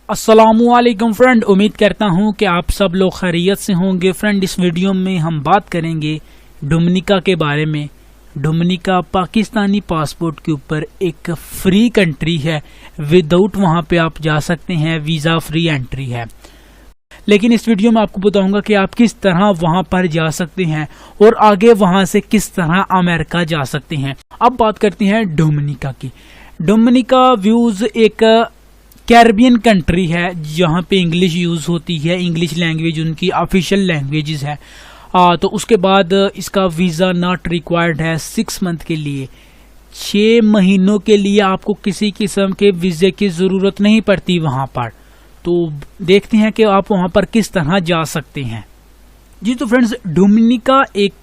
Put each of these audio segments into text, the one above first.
अस्सलामुअलैकुम फ्रेंड, उम्मीद करता हूँ कि आप सब लोग खैरियत से होंगे। फ्रेंड, इस वीडियो में हम बात करेंगे डोमिनिका के बारे में। डोमिनिका पाकिस्तानी पासपोर्ट के ऊपर एक फ्री कंट्री है, विदाउट वहाँ पे आप जा सकते हैं, वीज़ा फ्री एंट्री है। लेकिन इस वीडियो में आपको बताऊंगा कि आप किस तरह वहाँ पर जा सकते हैं और आगे वहाँ से किस तरह अमेरिका जा सकते हैं। अब बात करते हैं डोमिनिका की। डोमिनिका व्यूज एक कैरिबियन कंट्री है जहाँ पे इंग्लिश यूज़ होती है, इंग्लिश लैंग्वेज उनकी ऑफिशियल लैंग्वेजेस है। तो उसके बाद इसका वीज़ा नॉट रिक्वायर्ड है 6 मंथ के लिए। 6 महीनों के लिए आपको किसी किस्म के वीज़े की ज़रूरत नहीं पड़ती वहाँ पर। तो देखते हैं कि आप वहाँ पर किस तरह जा सकते हैं। जी तो फ्रेंड्स, डोमिनिका एक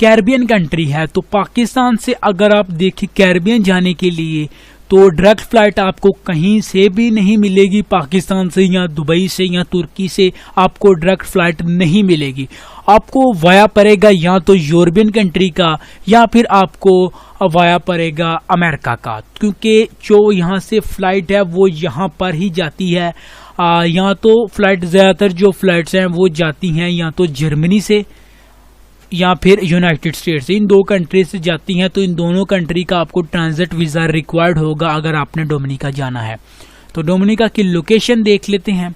कैरिबियन कंट्री है। तो पाकिस्तान से अगर आप देखें कैरिबियन जाने के लिए तो डायरेक्ट फ्लाइट आपको कहीं से भी नहीं मिलेगी। पाकिस्तान से या दुबई से या तुर्की से आपको डायरेक्ट फ्लाइट नहीं मिलेगी। आपको वाया पड़ेगा या तो यूरोपियन कंट्री का या फिर आपको वाया पड़ेगा अमेरिका का, क्योंकि जो यहाँ से फ्लाइट है वो यहाँ पर ही जाती है। यहाँ तो फ्लाइट ज़्यादातर जो फ्लाइट्स हैं वो जाती हैं या तो जर्मनी से या फिर यूनाइटेड स्टेट्स से, इन 2 कंट्री से जाती हैं। तो इन दोनों कंट्री का आपको ट्रांजिट वीज़ा रिक्वायर्ड होगा अगर आपने डोमिनिका जाना है। तो डोमिनिका की लोकेशन देख लेते हैं।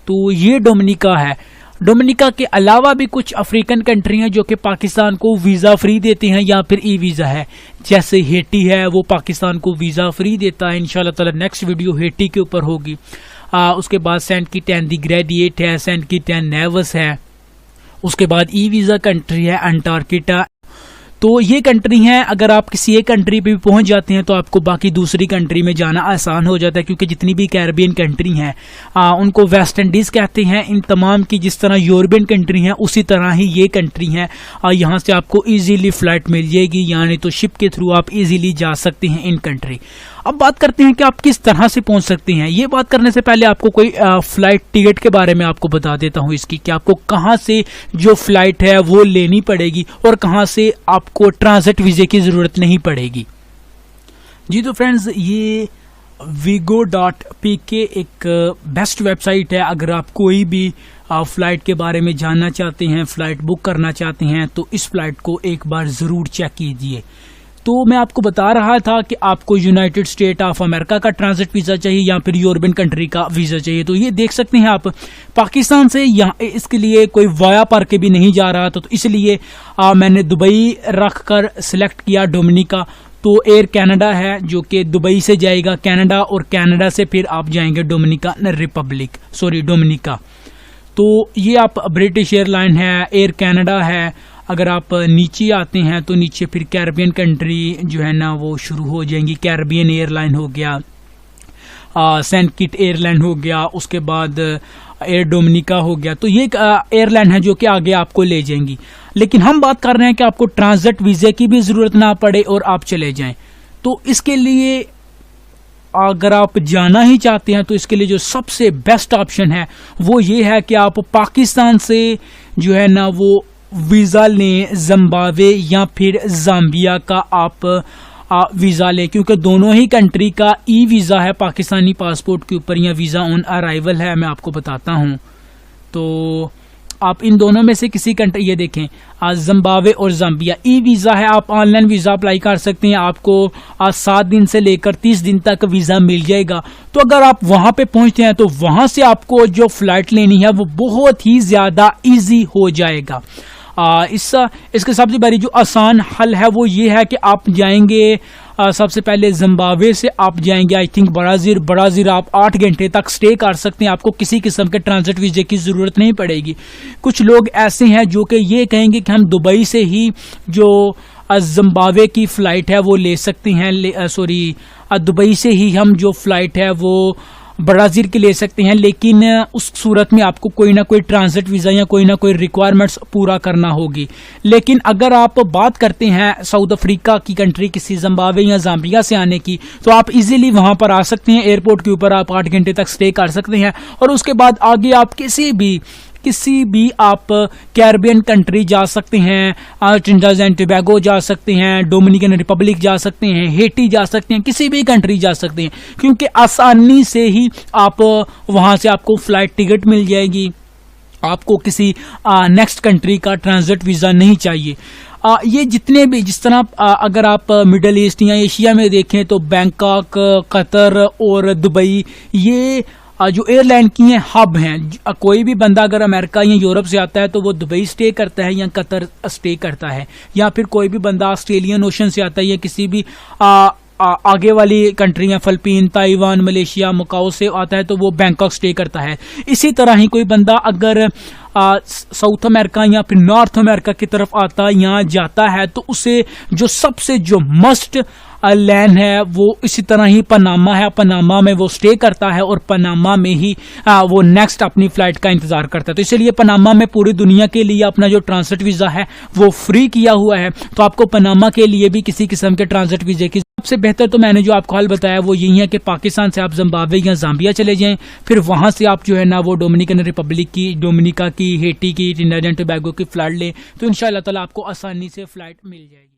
तो ये डोमिनिका है। डोमिनिका के अलावा भी कुछ अफ्रीकन कंट्री हैं जो कि पाकिस्तान को वीज़ा फ्री देते हैं या फिर ई वीज़ा है। जैसे हेटी है, वो पाकिस्तान को वीज़ा फ्री देता है। इंशाल्लाह ताला नेक्स्ट वीडियो हेटी के ऊपर होगी। उसके बाद सेंट किटैन द ग्रेट है, सेंट किटैन नेवस है। उसके बाद ई वीज़ा कंट्री है अंटार्कटिका। तो ये कंट्री हैं, अगर आप किसी एक कंट्री पे भी पहुंच जाते हैं तो आपको बाकी दूसरी कंट्री में जाना आसान हो जाता है, क्योंकि जितनी भी कैरिबियन कंट्री हैं उनको वेस्ट इंडीज़ कहते हैं। इन तमाम की जिस तरह यूरोपियन कंट्री हैं उसी तरह ही ये कंट्री हैं। यहाँ से आपको इजीली फ्लाइट मिल जाएगी, यानी तो शिप के थ्रू आप इजीली जा सकते हैं इन कंट्री। अब बात करते हैं कि आप किस तरह से पहुंच सकते हैं। ये बात करने से पहले आपको कोई फ्लाइट टिकट के बारे में आपको बता देता हूं इसकी, कि आपको कहां से जो फ्लाइट है वो लेनी पड़ेगी और कहां से आपको ट्रांजिट वीज़े की ज़रूरत नहीं पड़ेगी। जी तो फ्रेंड्स, ये vigo.pk एक बेस्ट वेबसाइट है। अगर आप कोई भी फ्लाइट के बारे में जानना चाहते हैं, फ्लाइट बुक करना चाहते हैं, तो इस फ्लाइट को एक बार ज़रूर चेक कीजिए। तो मैं आपको बता रहा था कि आपको यूनाइटेड स्टेट ऑफ अमेरिका का ट्रांजिट वीज़ा चाहिए या फिर यूरोपियन कंट्री का वीज़ा चाहिए। तो ये देख सकते हैं आप, पाकिस्तान से यहाँ इसके लिए कोई वाया पर के भी नहीं जा रहा था, तो इसलिए मैंने दुबई रख कर सिलेक्ट किया डोमिनिका। तो एयर कनाडा है जो कि दुबई से जाएगा कनाडा, और कनाडा से फिर आप जाएंगे डोमिनिका। तो ये आप ब्रिटिश एयरलाइन है, एयर कनाडा है। अगर आप नीचे आते हैं तो नीचे फिर कैरिबियन कंट्री जो है ना वो शुरू हो जाएंगी। कैरिबियन एयरलाइन हो गया, सेंट किट एयरलाइन हो गया, उसके बाद एयर डोमिनिका हो गया। तो ये एयरलाइन है जो कि आगे आपको ले जाएंगी। लेकिन हम बात कर रहे हैं कि आपको ट्रांजिट वीज़े की भी ज़रूरत ना पड़े और आप चले जाएं। तो इसके लिए अगर आप जाना ही चाहते हैं तो इसके लिए जो सबसे बेस्ट ऑप्शन है वो ये है कि आप पाकिस्तान से जो है ना वो वीज़ा लें, जिम्बाब्वे या फिर ज़ाम्बिया का आप वीज़ा लें, क्योंकि दोनों ही कंट्री का ई वीज़ा है पाकिस्तानी पासपोर्ट के ऊपर, या वीज़ा ऑन अराइवल है। मैं आपको बताता हूँ। तो आप इन दोनों में से किसी कंट्री, ये देखें जिम्बाब्वे और ज़ाम्बिया, ई वीज़ा है। आप ऑनलाइन वीज़ा अप्लाई कर सकते हैं, आपको 7 दिन से लेकर 30 दिन तक वीज़ा मिल जाएगा। तो अगर आप वहाँ पे पहुँचते हैं तो वहाँ से आपको जो फ्लाइट लेनी है वो बहुत ही ज़्यादा ईजी हो जाएगा। इसके सबसे बड़ी जो आसान हल है वो ये है कि आप जाएंगे सबसे पहले जिम्बाब्वे से आप जाएंगे आई थिंक बराज़ीर आप 8 घंटे तक स्टे कर सकते हैं। आपको किसी किस्म के ट्रांजिट वीज़े की ज़रूरत नहीं पड़ेगी। कुछ लोग ऐसे हैं जो कि ये कहेंगे कि हम दुबई से ही जो जिम्बाब्वे की फ़्लाइट है वो ले सकते हैं, दुबई से ही हम जो फ़्लाइट है वो ब्राज़ील के ले सकते हैं। लेकिन उस सूरत में आपको कोई ना कोई ट्रांजिट वीज़ा या कोई ना कोई रिक्वायरमेंट्स पूरा करना होगी। लेकिन अगर आप बात करते हैं साउथ अफ्रीका की कंट्री, किसी जिम्बाब्वे या ज़ाम्बिया से आने की, तो आप इजीली वहां पर आ सकते हैं। एयरपोर्ट के ऊपर आप 8 घंटे तक स्टे कर सकते हैं और उसके बाद आगे आप किसी भी आप कैरिबियन कंट्री जा सकते हैं, ट्रिनिडाद एंड टोबैगो जा सकते हैं, डोमिनिकन रिपब्लिक जा सकते हैं, हेटी जा सकते हैं, किसी भी कंट्री जा सकते हैं, क्योंकि आसानी से ही आप वहां से आपको फ्लाइट टिकट मिल जाएगी। आपको किसी नेक्स्ट कंट्री का ट्रांजिट वीज़ा नहीं चाहिए। ये जितने भी, जिस तरह अगर आप मिडल ईस्ट या एशिया में देखें तो बैंकॉक, कतर और दुबई, ये जो एयरलाइन की हैं हब हैं। कोई भी बंदा अगर अमेरिका या यूरोप से आता है तो वो दुबई स्टे करता है या कतर स्टे करता है, या फिर कोई भी बंदा ऑस्ट्रेलियन ओशन से आता है या किसी भी आगे वाली कंट्रियां, फिलिपीन, ताइवान, मलेशिया, मकाओ से आता है तो वो बैंकॉक स्टे करता है। इसी तरह ही कोई बंदा अगर साउथ अमेरिका या फिर नॉर्थ अमेरिका की तरफ आता या जाता है तो उसे जो मस्ट लैंड है वो इसी तरह ही पनामा है। पनामा में वो स्टे करता है और पनामा में ही वो नेक्स्ट अपनी फ्लाइट का इंतजार करता है। तो इसलिए पनामा में पूरी दुनिया के लिए अपना जो ट्रांजिट वीजा है वो फ्री किया हुआ है। तो आपको पनामा के लिए भी किसी किस्म के ट्रांजिट वीजे की सबसे बेहतर, तो मैंने जो आपको हाल बताया वो यही है कि पाकिस्तान से आप जिम्बाब्वे या जाम्बिया चले जाएं, फिर वहां से आप जो है ना वो डोमिनिकन रिपब्लिक की, डोमिनिका की, हेटी की, ट्रिनिडाद एंड टोबैगो की फ्लाइट लें, तो इंशाअल्लाह ताला आपको आसानी से फ्लाइट मिल जाएगी।